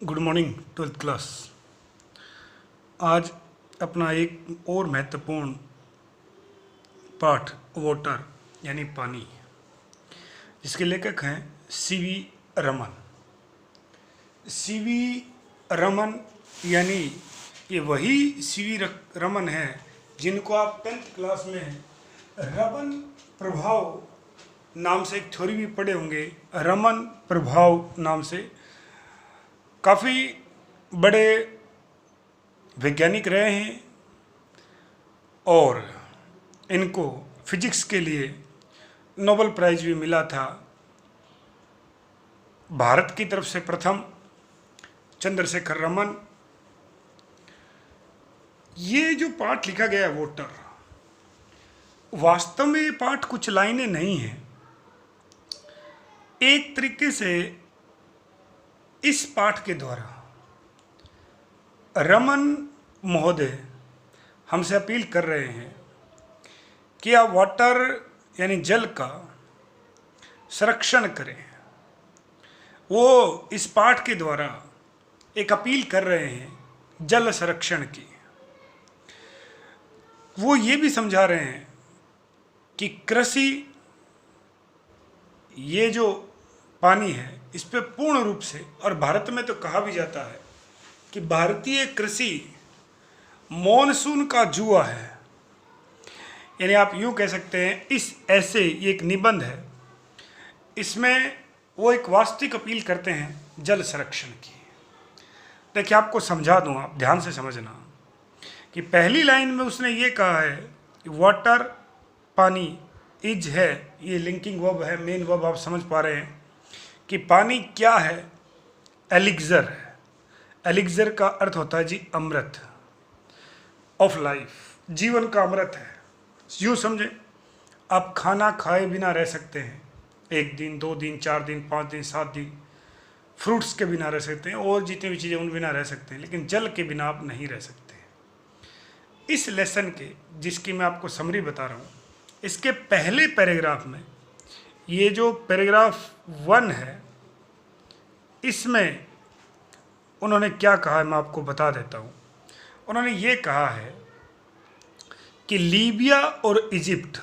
Good morning twelfth class. आज अपना एक और महत्वपूर्ण पाठ वाटर यानी पानी, जिसके लेखक हैं सीवी रमन। सीवी रमन यानी ये वही सीवी रमन है जिनको आप 10th क्लास में रमन प्रभाव नाम से एक थ्योरी भी पढ़े होंगे। रमन प्रभाव नाम से काफ़ी बड़े वैज्ञानिक रहे हैं और इनको फिजिक्स के लिए नोबेल प्राइज भी मिला था। भारत की तरफ से प्रथम चंद्रशेखर रमन। ये जो पाठ लिखा गया है वाटर, वास्तव में ये पाठ कुछ लाइनें नहीं हैं। एक तरीके से इस पाठ के द्वारा रमन महोदय हमसे अपील कर रहे हैं कि आप वाटर यानी जल का संरक्षण करें। वो इस पाठ के द्वारा एक अपील कर रहे हैं जल संरक्षण की। वो ये भी समझा रहे हैं कि कृषि, ये जो पानी है, इस पे पूर्ण रूप से, और भारत में तो कहा भी जाता है कि भारतीय कृषि मॉनसून का जुआ है। यानी आप यूँ कह सकते हैं, इस ऐसे ये एक निबंध है, इसमें वो एक वास्तविक अपील करते हैं जल संरक्षण की। देखिए, आपको समझा दूँ, आप ध्यान से समझना कि पहली लाइन में उसने ये कहा है कि वाटर पानी इज है, ये लिंकिंग वर्ब है, मेन वर्ब आप समझ पा रहे हैं कि पानी क्या है। एलिक्जर है। एलिक्जर का अर्थ होता है जी अमृत, ऑफ लाइफ, जीवन का अमृत है। यूँ समझे, आप खाना खाए बिना रह सकते हैं, 1 दिन 2 दिन 4 दिन 5 दिन 7 दिन, फ्रूट्स के बिना रह सकते हैं और जितनी भी चीज़ें उन बिना रह सकते हैं, लेकिन जल के बिना आप नहीं रह सकते। इस लेसन के, जिसकी मैं आपको समरी बता रहा हूँ, इसके पहले पैराग्राफ में, ये जो पैराग्राफ 1 है, इसमें उन्होंने क्या कहा है मैं आपको बता देता हूँ। उन्होंने ये कहा है कि लीबिया और इजिप्ट,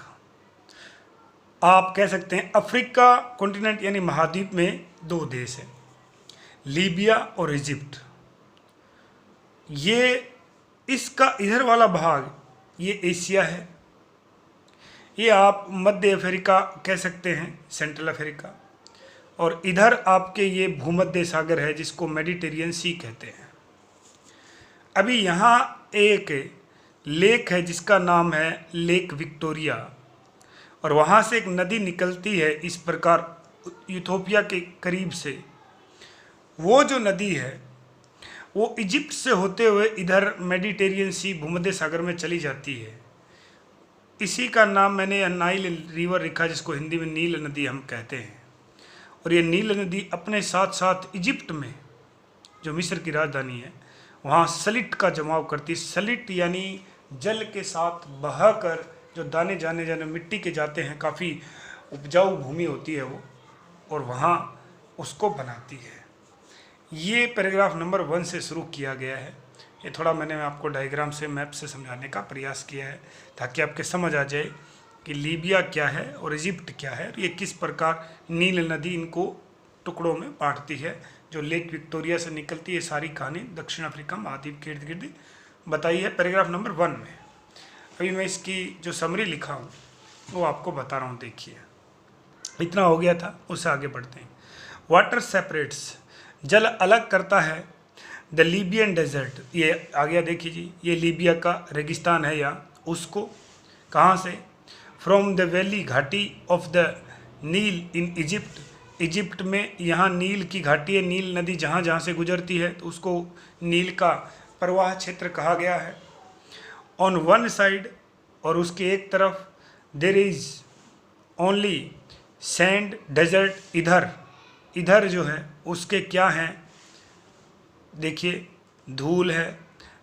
आप कह सकते हैं अफ्रीका कॉन्टिनेंट यानी महाद्वीप में 2 देश हैं, लीबिया और इजिप्ट। ये इसका इधर वाला भाग ये एशिया है, ये आप मध्य अफ्रीका कह सकते हैं, सेंट्रल अफ्रीका, और इधर आपके ये भूमध्य सागर है जिसको मेडिटेरियन सी कहते हैं। अभी यहाँ एक लेक है जिसका नाम है लेक विक्टोरिया, और वहाँ से एक नदी निकलती है इस प्रकार इथोपिया के करीब से। वो जो नदी है वो इजिप्ट से होते हुए इधर मेडिटेरियन सी भूमध्य सागर में चली जाती है। इसी का नाम मैंने नाइल रिवर लिखा, जिसको हिंदी में नील नदी हम कहते हैं। और ये नील नदी अपने साथ साथ इजिप्ट में, जो मिस्र की राजधानी है, वहाँ सलिट का जमाव करती है। सलिट यानी जल के साथ बहाकर जो दाने जाने मिट्टी के जाते हैं, काफ़ी उपजाऊ भूमि होती है वो, और वहाँ उसको बनाती है। ये पैराग्राफ नंबर 1 से शुरू किया गया है। ये थोड़ा मैंने आपको डायग्राम से, मैप से समझाने का प्रयास किया है ताकि आपके समझ आ जाए कि लीबिया क्या है और इजिप्ट क्या है, ये किस प्रकार नील नदी इनको टुकड़ों में बांटती है, जो लेक विक्टोरिया से निकलती है। सारी कहानी दक्षिण अफ्रीका महाद्वीप के इर्द गिर्द बताई है पैराग्राफ नंबर 1 में। अभी मैं इसकी जो समरी लिखा हूँ वो आपको बता रहा हूँ। देखिए, इतना हो गया था, उससे आगे बढ़ते हैं। वाटर सेपरेट्स, जल अलग करता है द लीबियन डेजर्ट, ये आ गया देखिए जी, ये लीबिया का रेगिस्तान है या उसको, कहाँ से, फ्रॉम द वैली घाटी of the Nile in Egypt, Egypt में यहाँ नील की घाटी है, नील नदी जहाँ जहाँ से गुजरती है तो उसको नील का प्रवाह क्षेत्र कहा गया है। ऑन वन साइड, और उसके एक तरफ, there is only sand desert, इधर इधर जो है उसके क्या हैं, देखिए धूल है,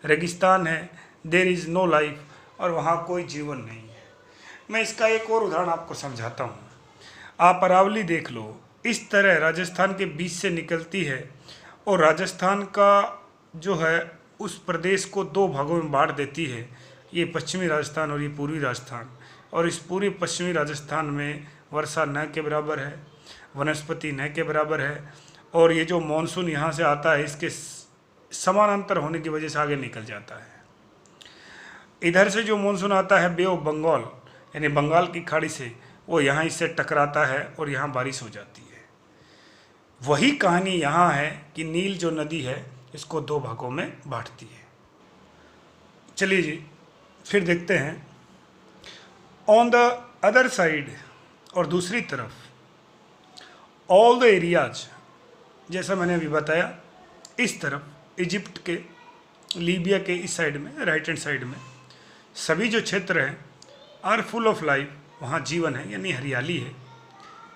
रेगिस्तान है, देर इज़ नो लाइफ, और वहाँ कोई जीवन नहीं है। मैं इसका एक और उदाहरण आपको समझाता हूँ। आप अरावली देख लो, इस तरह राजस्थान के बीच से निकलती है और राजस्थान का जो है उस प्रदेश को दो भागों में बांट देती है, ये पश्चिमी राजस्थान और ये पूर्वी राजस्थान। और इस पूरे पश्चिमी राजस्थान में वर्षा न के बराबर है, वनस्पति न के बराबर है, और ये जो मानसून यहाँ से आता है इसके समानांतर होने की वजह से आगे निकल जाता है। इधर से जो मानसून आता है बे ऑफ बंगाल यानी बंगाल की खाड़ी से, वो यहाँ इससे टकराता है और यहाँ बारिश हो जाती है। वही कहानी यहाँ है कि नील जो नदी है इसको दो भागों में बांटती है। चलिए जी फिर देखते हैं ऑन द अदर साइड, और दूसरी तरफ ऑल द एरियाज, जैसा मैंने अभी बताया इस तरफ इजिप्ट के, लीबिया के इस साइड में, राइट हैंड साइड में सभी जो क्षेत्र हैं आर फुल ऑफ लाइफ, वहाँ जीवन है यानी हरियाली है,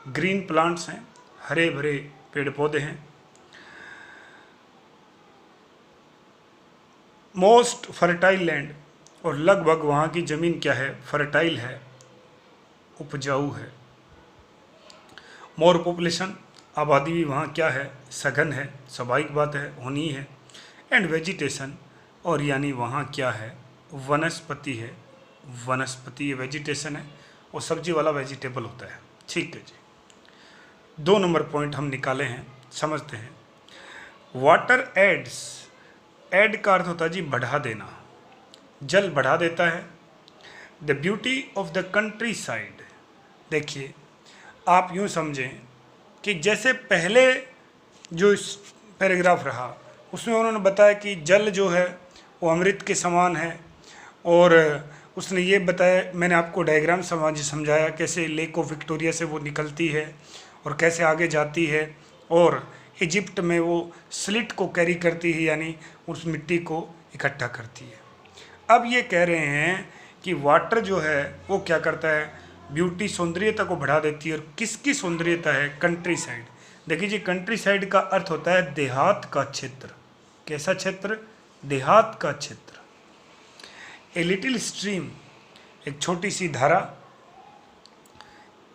ग्रीन प्लांट्स हैं, हरे भरे पेड़ पौधे हैं। मोस्ट फर्टाइल लैंड, और लगभग वहाँ की ज़मीन क्या है, फर्टाइल है, उपजाऊ है। मोर पॉपुलेशन, आबादी भी वहाँ क्या है, सघन है, स्वाभाविक बात है, होनी है। एंड वेजिटेशन, और यानी वहाँ क्या है, वनस्पति है, वनस्पति वेजिटेशन है, और सब्जी वाला वेजिटेबल होता है। ठीक है जी, 2 नंबर पॉइंट हम निकाले हैं, समझते हैं। वाटर एड्स, एड का अर्थ होता है जी बढ़ा देना, जल बढ़ा देता है। The beauty of the country side, देखिए आप यूँ समझें कि जैसे पहले जो इस पैराग्राफ रहा उसमें उन्होंने बताया कि जल जो है वो अमृत के समान है, और उसने ये बताया, मैंने आपको डायग्राम समझाया कैसे लेक ऑफ विक्टोरिया से वो निकलती है और कैसे आगे जाती है, और इजिप्ट में वो स्लिट को कैरी करती है यानी उस मिट्टी को इकट्ठा करती है। अब ये कह रहे हैं कि वाटर जो है वो क्या करता है, ब्यूटी सौंदर्यता को बढ़ा देती है। और किसकी सौंदर्यता है, कंट्री साइड। देखिए जी कंट्री साइड का अर्थ होता है देहात का क्षेत्र। कैसा क्षेत्र, देहात का क्षेत्र। ए लिटिल स्ट्रीम, एक छोटी सी धारा,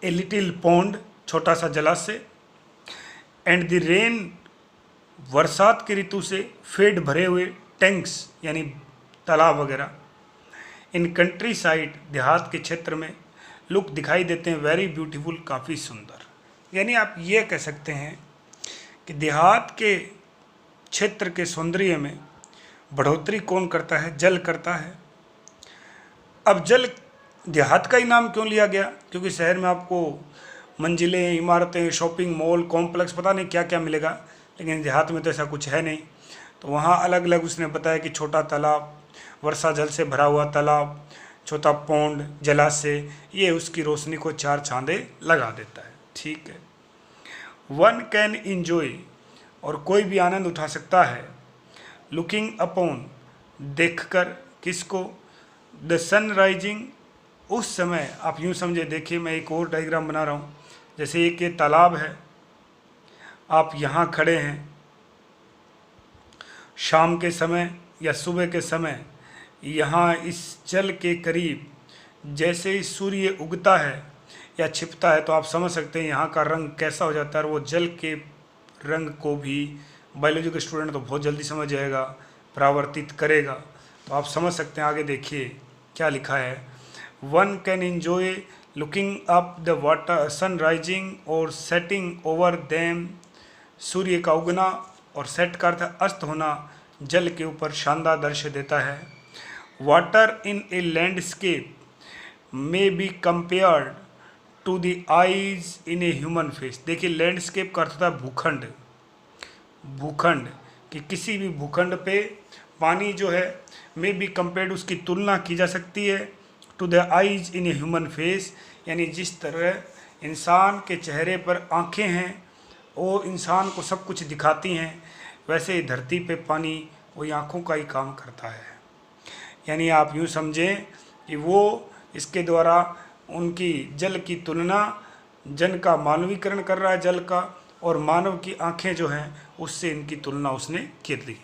ए लिटिल पॉन्ड, छोटा सा जलाशय, एंड द रेन, बरसात की ऋतु से फेड भरे हुए टैंक्स यानी तालाब वगैरह, इन कंट्री साइड, देहात के क्षेत्र में लुक दिखाई देते हैं वेरी ब्यूटीफुल, काफ़ी सुंदर। यानी आप ये कह सकते हैं कि देहात के क्षेत्र के सौंदर्य में बढ़ोतरी कौन करता है, जल करता है। अब जल देहात का ही नाम क्यों लिया गया, क्योंकि शहर में आपको मंजिलें, इमारतें, शॉपिंग मॉल, कॉम्प्लेक्स, पता नहीं क्या क्या मिलेगा, लेकिन देहात में तो ऐसा कुछ है नहीं। तो वहाँ अलग अलग उसने बताया कि छोटा तालाब, वर्षा जल से भरा हुआ तालाब, छोटा पौंड, जलाशय, ये उसकी रोशनी को 4 चांदे लगा देता है। ठीक है, वन कैन इंजॉय, और कोई भी आनंद उठा सकता है, लुकिंग अपॉन, देखकर, किसको, द सन राइजिंग, उस समय। आप यूँ समझे, देखिए मैं एक और डायग्राम बना रहा हूँ। जैसे एक ये तालाब है, आप यहाँ खड़े हैं, शाम के समय या सुबह के समय यहाँ इस जल के करीब जैसे ही सूर्य उगता है या छिपता है, तो आप समझ सकते हैं यहाँ का रंग कैसा हो जाता है। और वो जल के रंग को भी बायोलॉजी के स्टूडेंट तो बहुत जल्दी समझ जाएगा, परावर्तित करेगा। तो आप समझ सकते हैं, आगे देखिए क्या लिखा है, one can enjoy looking up the water, sun rising और सेटिंग ओवर देम, सूर्य का उगना और सेट का अर्थ अस्त होना जल के ऊपर शानदार दृश्य देता है। Water in a landscape may be compared to the eyes in a human face. देखिए लैंडस्केप का अर्थ होता है भूखंड, भूखंड कि किसी भी भूखंड पे पानी जो है मे बी कंपेयर्ड, उसकी तुलना की जा सकती है to the eyes in a human face, यानी जिस तरह इंसान के चेहरे पर आँखें हैं वो इंसान को सब कुछ दिखाती हैं, वैसे ही धरती पे पानी वही आँखों का ही काम करता है। यानी आप यूँ समझें कि वो इसके द्वारा उनकी जल की तुलना, जन का मानवीकरण कर रहा है जल का, और मानव की आँखें जो हैं उससे इनकी तुलना उसने की दी।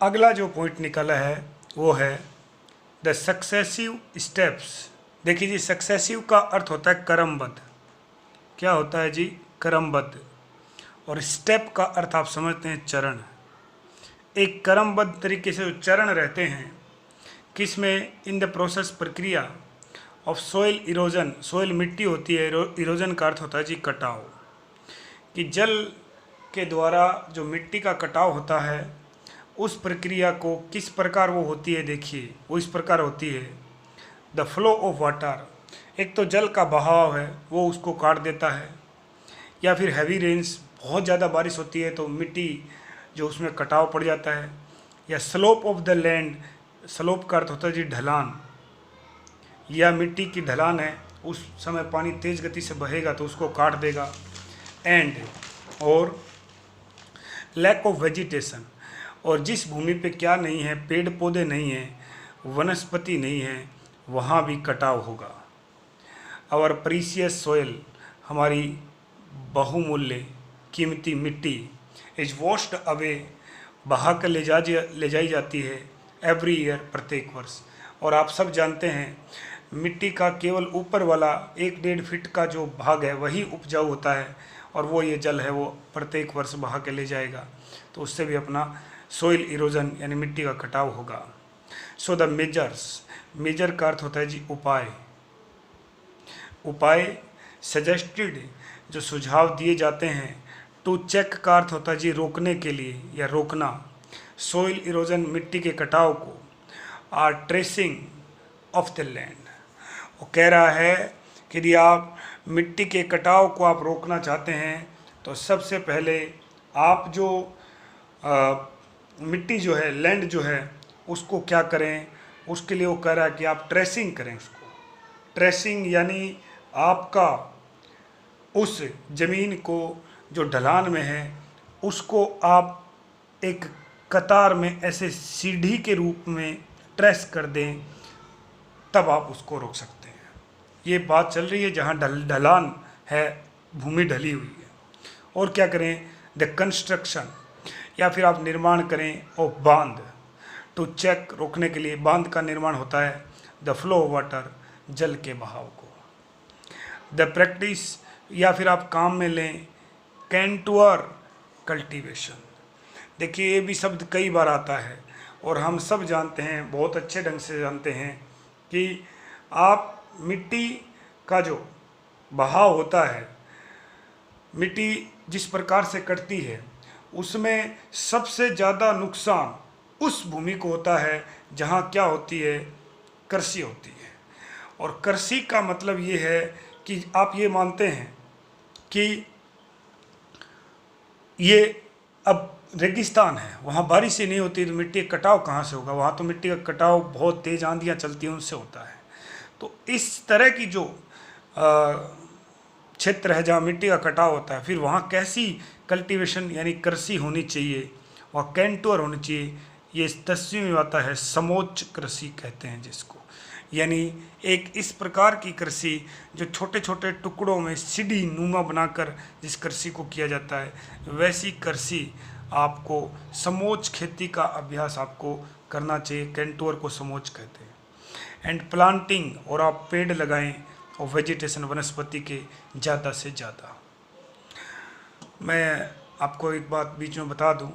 अगला जो पॉइंट निकला है वो है द सक्सेसिव स्टेप्स। देखिए जी सक्सेसिव का अर्थ होता है क्रमबद्ध। क्या होता है जी, क्रमबद्ध। और स्टेप का अर्थ आप समझते हैं चरण। एक क्रमबद्ध तरीके से जो चरण रहते हैं, किस में, इन द प्रोसेस प्रक्रिया ऑफ सोइल इरोजन। सोइल मिट्टी होती है, इरोजन का अर्थ होता है जी कटाव, कि जल के द्वारा जो मिट्टी का कटाव होता है उस प्रक्रिया को किस प्रकार वो होती है। देखिए वो इस प्रकार होती है, द फ्लो ऑफ वाटर, एक तो जल का बहाव है वो उसको काट देता है, या फिर हैवी रेंस, बहुत ज़्यादा बारिश होती है तो मिट्टी जो उसमें कटाव पड़ जाता है, या slope of the land, slope का अर्थ होता है जी ढलान, या मिट्टी की ढलान है उस समय पानी तेज़ गति से बहेगा तो उसको काट देगा। एंड और लैक ऑफ वेजिटेशन, और जिस भूमि पे क्या नहीं है, पेड़ पौधे नहीं हैं, वनस्पति नहीं है, वहाँ भी कटाव होगा। आवर प्रीसियस सोयल, हमारी बहुमूल्य कीमती मिट्टी, इज वॉश्ड अवे, बहा कर ले जाई जाती है, एवरी ईयर, प्रत्येक वर्ष। और आप सब जानते हैं मिट्टी का केवल ऊपर वाला 1-1.5 फीट का जो भाग है वही उपजाऊ होता है, और वो ये जल है वो प्रत्येक वर्ष बहा के ले जाएगा, तो उससे भी अपना सोइल इरोजन यानी मिट्टी का कटाव होगा। सो द मेजर्स, मेजर का अर्थ होता है जी उपाय। उपाय सजेस्टेड, जो सुझाव दिए जाते हैं। टू चेक का अर्थ होता है जी रोकने के लिए या रोकना, सोइल इरोजन मिट्टी के कटाव को। Or tracing of the land, वो कह रहा है कि यदि आप मिट्टी के कटाव को आप रोकना चाहते हैं तो सबसे पहले आप जो मिट्टी जो है, लैंड जो है, उसको क्या करें, उसके लिए वो कह रहा है कि आप ट्रेसिंग करें उसको। ट्रेसिंग यानी आपका उस ज़मीन को जो ढलान में है उसको आप एक कतार में ऐसे सीढ़ी के रूप में ट्रेस कर दें, तब आप उसको रोक सकते हैं। ये बात चल रही है जहाँ ढलान है, भूमि ढली हुई है। और क्या करें, द कंस्ट्रक्शन, या फिर आप निर्माण करें ऑफ बांध। टू चेक, रोकने के लिए, बांध का निर्माण होता है द फ्लो ऑफ वाटर, जल के बहाव को। द प्रैक्टिस, या फिर आप काम में लें कैंटुअर कल्टीवेशन। देखिए ये भी शब्द कई बार आता है और हम सब जानते हैं, बहुत अच्छे ढंग से जानते हैं कि आप मिट्टी का जो बहाव होता है, मिट्टी जिस प्रकार से कटती है उसमें सबसे ज़्यादा नुकसान उस भूमि को होता है जहाँ क्या होती है, कृषि होती है। और कृषि का मतलब ये है कि आप ये मानते हैं कि ये अब रेगिस्तान है, वहाँ बारिश ही नहीं होती तो मिट्टी का कटाव कहाँ से होगा, वहाँ तो मिट्टी का कटाव बहुत तेज़ आंधियाँ चलती हैं उनसे होता है। तो इस तरह की जो क्षेत्र है जहाँ मिट्टी का कटाव होता है, फिर वहाँ कैसी कल्टीवेशन यानी कृषि होनी चाहिए, वहाँ कैंटुअर होनी चाहिए। ये इस तस्वीर में आता है, समोच्च कृषि कहते हैं जिसको, यानी एक इस प्रकार की कृषि जो छोटे छोटे टुकड़ों में सीढ़ी नुमा बनाकर जिस कृषि को किया जाता है, वैसी कृषि आपको, समोच्च खेती का अभ्यास आपको करना चाहिए। कैंटुअर को समोच्च कहते हैं। एंड प्लांटिंग, और आप पेड़ लगाएं, और वेजिटेशन, वनस्पति के ज़्यादा से ज़्यादा। मैं आपको एक बात बीच में बता दूं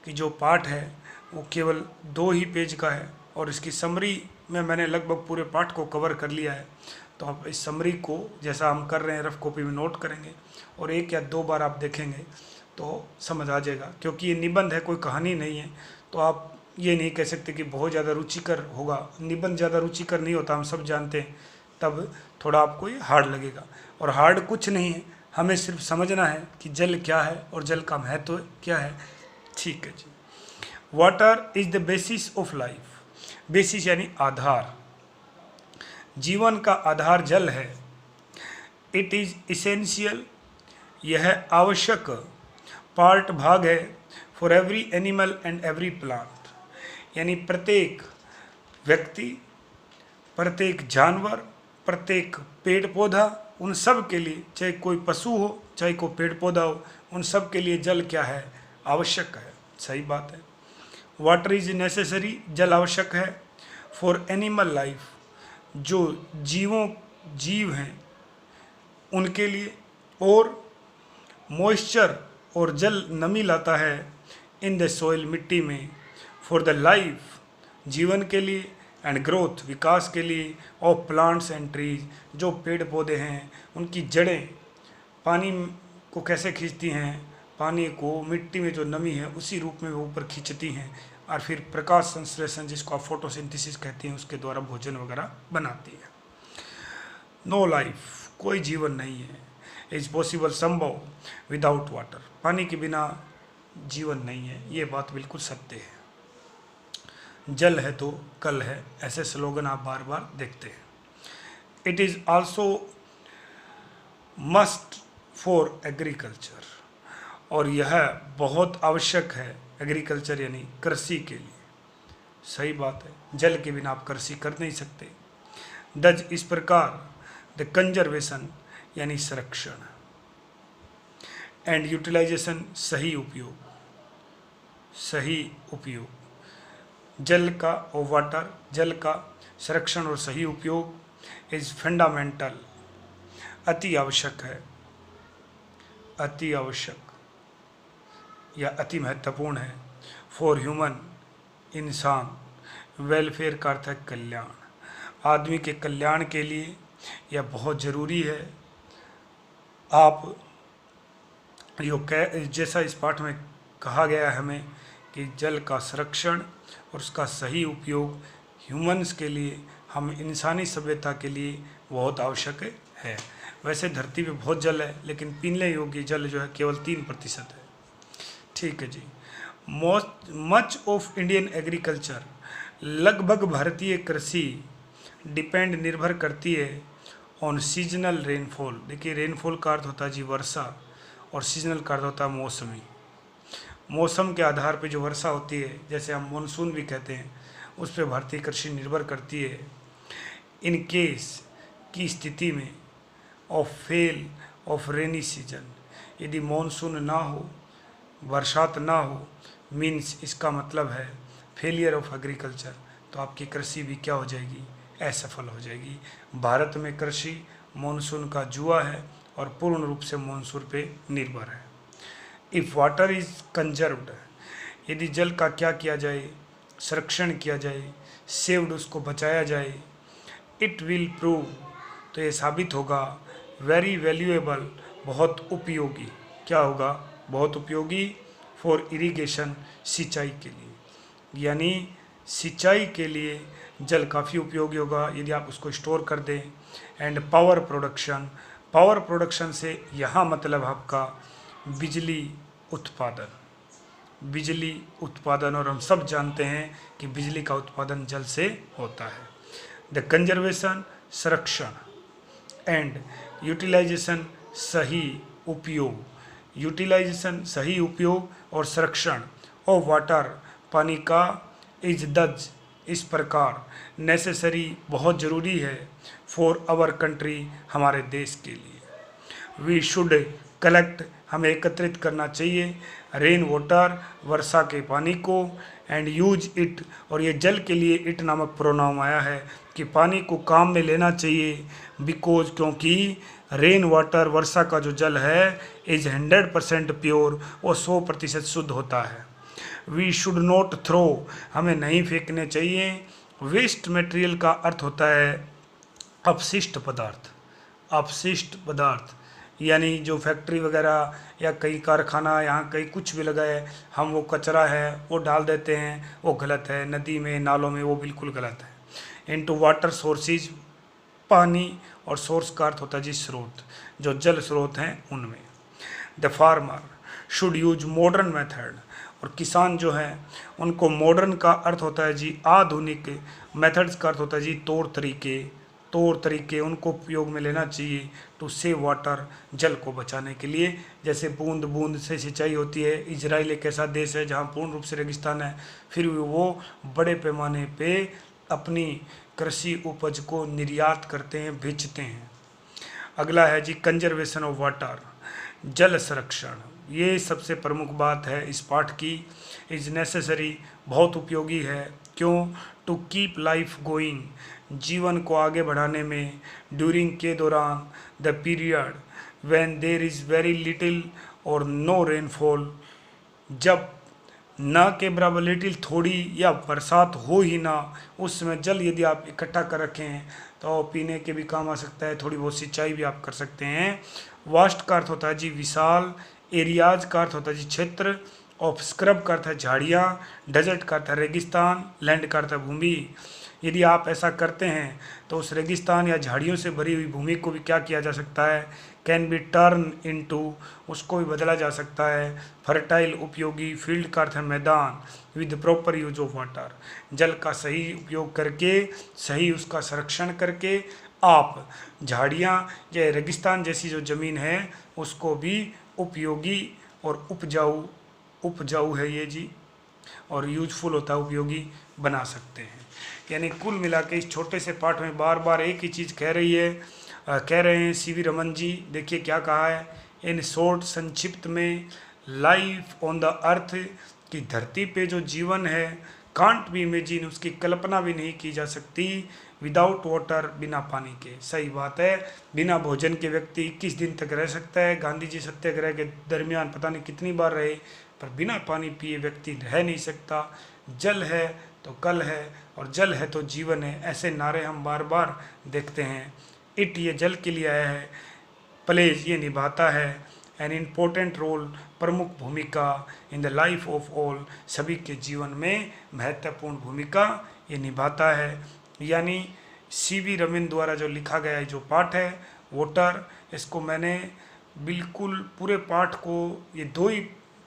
कि जो पाठ है वो केवल 2 ही पेज का है, और इसकी समरी में मैंने लगभग पूरे पाठ को कवर कर लिया है। तो आप इस समरी को जैसा हम कर रहे हैं रफ कॉपी में नोट करेंगे और 1 या 2 बार आप देखेंगे तो समझ आ जाएगा। क्योंकि ये निबंध है, कोई कहानी नहीं है, तो आप ये नहीं कह सकते कि बहुत ज़्यादा रुचिकर होगा। निबंध ज़्यादा रुचिकर नहीं होता, हम सब जानते हैं, तब थोड़ा आपको ये हार्ड लगेगा। और हार्ड कुछ नहीं है, हमें सिर्फ समझना है कि जल क्या है और जल का महत्व क्या है। ठीक है जी। Water is the basis of life, basis यानी आधार, जीवन का आधार जल है। इट इज़ इसेंशियल, यह आवश्यक पार्ट, भाग है, for every animal and every plant, यानी प्रत्येक व्यक्ति, प्रत्येक जानवर, प्रत्येक पेड़ पौधा, उन सब के लिए, चाहे कोई पशु हो चाहे कोई पेड़ पौधा हो, उन सब के लिए जल क्या है, आवश्यक है। सही बात है। वाटर इज नेसेसरी, जल आवश्यक है। फॉर एनिमल लाइफ, जो जीव हैं उनके लिए। और मॉइस्चर और जल नमी लाता है इन द सोइल, मिट्टी में, फॉर द लाइफ, जीवन के लिए, एंड ग्रोथ, विकास के लिए, ऑफ प्लांट्स एंड ट्रीज, जो पेड़ पौधे हैं उनकी जड़ें पानी को कैसे खींचती हैं, पानी को मिट्टी में जो नमी है उसी रूप में वो ऊपर खींचती हैं, और फिर प्रकाश संश्लेषण जिसको आप फोटोसिंथेसिस कहते हैं उसके द्वारा भोजन वगैरह बनाती है। नो लाइफ, कोई जीवन नहीं है, इज पॉसिबल, संभव, विदाउट वाटर, पानी के बिना जीवन नहीं है। ये बात बिल्कुल सत्य है। जल है तो कल है, ऐसे स्लोगन आप बार बार देखते हैं। It is also must for agriculture, और यह बहुत आवश्यक है एग्रीकल्चर यानी कृषि के लिए। सही बात है, जल के बिना आप कृषि कर नहीं सकते। दज, इस प्रकार, द कंजर्वेशन यानी संरक्षण, एंड यूटिलाइजेशन, सही उपयोग, सही उपयोग, जल का और वाटर, जल का संरक्षण और सही उपयोग इज फंडामेंटल, अति आवश्यक है, अति आवश्यक या अति महत्वपूर्ण है, फॉर ह्यूमन, इंसान, वेलफेयर का अर्थ है कल्याण, आदमी के कल्याण के लिए यह बहुत ज़रूरी है। आप जैसा इस पाठ में कहा गया है हमें कि जल का संरक्षण और उसका सही उपयोग ह्यूमंस के लिए, हम इंसानी सभ्यता के लिए बहुत आवश्यक है। वैसे धरती पे बहुत जल है, लेकिन पीने योग्य जल जो है केवल 3% है। ठीक है जी। मच ऑफ इंडियन एग्रीकल्चर, लगभग भारतीय कृषि, डिपेंड, निर्भर करती है, ऑन सीजनल रेनफॉल। देखिए, रेनफॉल का अर्थ होता है जी वर्षा, और सीजनल का अर्थ होता है मौसमी। मौसम के आधार पे जो वर्षा होती है, जैसे हम मानसून भी कहते हैं, उस पर भारतीय कृषि निर्भर करती है। इन केस की स्थिति में of fell off rainy season, यदि मानसून ना हो, बरसात ना हो, मीन्स इसका मतलब है फेलियर ऑफ एग्रीकल्चर, तो आपकी कृषि भी क्या हो जाएगी, असफल हो जाएगी। भारत में कृषि मानसून का जुआ है और पूर्ण रूप से मानसून पे निर्भर है। इफ़ वाटर इज़ कंजर्व्ड, यदि जल का क्या किया जाए, संरक्षण किया जाए, सेव्ड, उसको बचाया जाए, इट विल प्रूव, तो ये साबित होगा, वेरी वैल्यूएबल, बहुत उपयोगी, क्या होगा, बहुत उपयोगी, फॉर इरिगेशन, सिंचाई के लिए, यानी सिंचाई के लिए जल काफ़ी उपयोगी होगा यदि आप उसको स्टोर कर दें। And power production, power production से यहाँ मतलब आपका बिजली उत्पादन, बिजली उत्पादन, और हम सब जानते हैं कि बिजली का उत्पादन जल से होता है। द कंजर्वेशन, संरक्षण, एंड यूटिलाइजेशन, सही उपयोग, यूटिलाइजेशन, सही उपयोग और संरक्षण ऑफ वाटर, पानी का, इज दज, इस प्रकार, नेसेसरी, बहुत ज़रूरी है, फॉर आवर कंट्री, हमारे देश के लिए। वी शुड कलेक्ट, हमें एकत्रित करना चाहिए, रेन वाटर, वर्षा के पानी को, एंड यूज इट, और ये जल के लिए इट नामक प्रोनाउन आया है कि पानी को काम में लेना चाहिए, बिकॉज, क्योंकि रेन वाटर, वर्षा का जो जल है, इज 100% प्योर, और 100% शुद्ध होता है। वी शुड नॉट थ्रो, हमें नहीं फेंकने चाहिए। वेस्ट मटेरियल का अर्थ होता है अपशिष्ट पदार्थ, अपशिष्ट पदार्थ यानी जो फैक्ट्री वगैरह या कई कारखाना, यहाँ कहीं कुछ भी लगा है, हम वो कचरा है वो डाल देते हैं, वो गलत है। नदी में, नालों में, वो बिल्कुल गलत है। इनटू वाटर सोर्सेज, पानी, और सोर्स का अर्थ होता है जी स्रोत, जो जल स्रोत हैं उनमें। The farmer should use modern method, और किसान जो हैं उनको मॉडर्न का अर्थ होता है जी आधुनिक, मेथड्स का अर्थ होता है जी तौर तरीके, तौर तरीके उनको उपयोग में लेना चाहिए, टू सेव वाटर, जल को बचाने के लिए। जैसे बूंद बूंद से सिंचाई होती है। इजराइल एक ऐसा देश है जहाँ पूर्ण रूप से रेगिस्तान है, फिर भी वो बड़े पैमाने पे अपनी कृषि उपज को निर्यात करते हैं, बेचते हैं। अगला है जी कंजर्वेशन ऑफ वाटर, जल संरक्षण, ये सबसे प्रमुख बात है इस पाठ की। इज नेसेसरी, बहुत उपयोगी है, क्यों, टू कीप लाइफ गोइंग, जीवन को आगे बढ़ाने में, ड्यूरिंग के दौरान, the period when there is very little और नो रेनफॉल, जब ना के बराबर लिटिल थोड़ी या बरसात हो ही ना, उस समय जल यदि आप इकट्ठा कर रखे हैं तो पीने के भी काम आ सकता है, थोड़ी बहुत सिंचाई भी आप कर सकते हैं। वास्ट का अर्थ होता है जी विशाल, एरियाज का अर्थ होता है जी क्षेत्र, ऑफ स्क्रब का अर्थ है झाड़ियाँ, डेजर्ट का अर्थ है रेगिस्तान, लैंड का अर्थ है भूमि। यदि आप ऐसा करते हैं तो उस रेगिस्तान या झाड़ियों से भरी हुई भूमि को भी क्या किया जा सकता है, कैन बी टर्न इनटू, उसको भी बदला जा सकता है फर्टाइल, उपयोगी, फील्ड का अर्थ है मैदान, with proper use of water, जल का सही उपयोग करके, सही उसका संरक्षण करके आप झाड़ियाँ या रेगिस्तान जैसी जो ज़मीन है उसको भी उपयोगी और उपजाऊ है ये जी, और यूजफुल होता है, उपयोगी बना सकते हैं। यानी कुल मिला के इस छोटे से पाठ में बार बार एक ही चीज़ कह रहे हैं सीवी रमन जी। देखिए क्या कहा है, इन शॉर्ट, संक्षिप्त में, लाइफ ऑन द अर्थ, की धरती पे जो जीवन है, कांट बी इमेजिन, उसकी कल्पना भी नहीं की जा सकती, विदाउट वाटर, बिना पानी के। सही बात है, बिना भोजन के व्यक्ति 21 दिन तक रह सकता है। गांधी जी सत्याग्रह के दरमियान पता नहीं कितनी बार रहे, पर बिना पानी पिए व्यक्ति रह नहीं सकता। जल है तो कल है, और जल है तो जीवन है, ऐसे नारे हम बार बार देखते हैं। इट, ये जल के लिए आया है, प्लेज, ये निभाता है, एन इम्पोर्टेंट रोल, प्रमुख भूमिका, in the life of all, सभी के जीवन में महत्वपूर्ण भूमिका ये निभाता है। यानी सीवी रमन द्वारा जो लिखा गया है जो पाठ है वाटर, इसको मैंने बिल्कुल पूरे पाठ को, ये 2 ही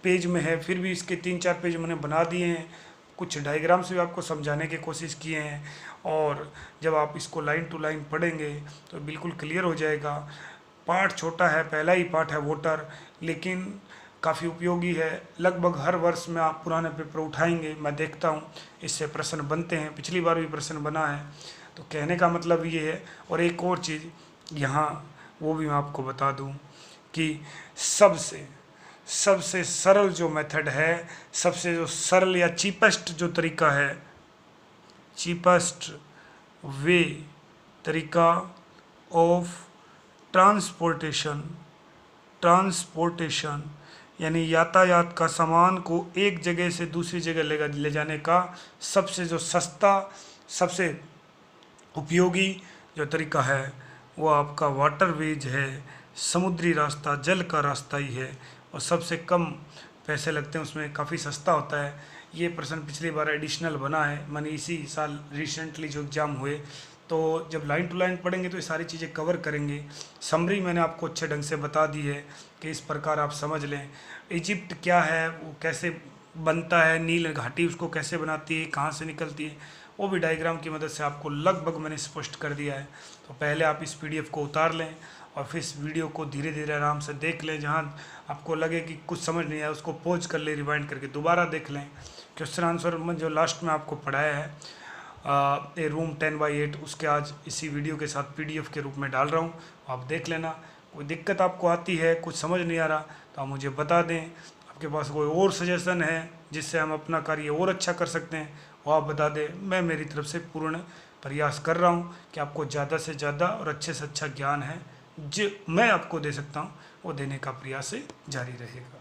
पेज में है, फिर भी इसके 3-4 पेज मैंने बना दिए हैं, कुछ डायग्राम से भी आपको समझाने की कोशिश किए हैं, और जब आप इसको लाइन टू लाइन पढ़ेंगे तो बिल्कुल क्लियर हो जाएगा। पाठ छोटा है, पहला ही पाठ है वाटर, लेकिन काफ़ी उपयोगी है। लगभग हर वर्ष में आप पुराने पेपर उठाएंगे, मैं देखता हूँ इससे प्रश्न बनते हैं, पिछली बार भी प्रश्न बना है। तो कहने का मतलब ये है। और एक और चीज़ यहाँ वो भी मैं आपको बता दूँ कि सबसे सरल जो मेथड है, सबसे जो सरल या चीपेस्ट जो तरीका है, चीपेस्ट वे, तरीका ऑफ ट्रांसपोर्टेशन, यानी यातायात का सामान को एक जगह से दूसरी जगह ले जाने का सबसे जो सस्ता, सबसे उपयोगी जो तरीका है वो आपका वाटरवेज है, समुद्री रास्ता, जल का रास्ता ही है, और सबसे कम पैसे लगते हैं, उसमें काफ़ी सस्ता होता है। ये प्रश्न पिछली बार एडिशनल बना है, मैंने इसी साल रिसेंटली जो एग्ज़ाम हुए, तो जब लाइन टू लाइन पढ़ेंगे तो ये सारी चीज़ें कवर करेंगे। समरी मैंने आपको अच्छे ढंग से बता दी है कि इस प्रकार आप समझ लें। इजिप्ट क्या है, वो कैसे बनता है, नील घाटी उसको कैसे बनाती है, कहाँ से निकलती है, वो भी डायग्राम की मदद से आपको लगभग मैंने स्पष्ट कर दिया है। तो पहले आप इस PDF को उतार लें और फिर इस वीडियो को धीरे धीरे आराम से देख लें। जहाँ आपको लगे कि कुछ समझ नहीं आया उसको पॉज कर ले, रिवाइंड करके दोबारा देख लें। क्वेश्चन आंसर में जो लास्ट में आपको पढ़ाया है ए रूम 10/8, उसके आज इसी वीडियो के साथ PDF के रूप में डाल रहा हूँ, आप देख लेना। कोई दिक्कत आपको आती है, कुछ समझ नहीं आ रहा तो आप मुझे बता दें। आपके पास कोई और सजेशन है जिससे हम अपना कार्य और अच्छा कर सकते हैं वो आप बता दें। मैं मेरी तरफ से पूर्ण प्रयास कर रहा हूँ कि आपको ज़्यादा से ज़्यादा और अच्छे से अच्छा ज्ञान है जो मैं आपको दे सकता हूँ वो देने का प्रयास जारी रहेगा।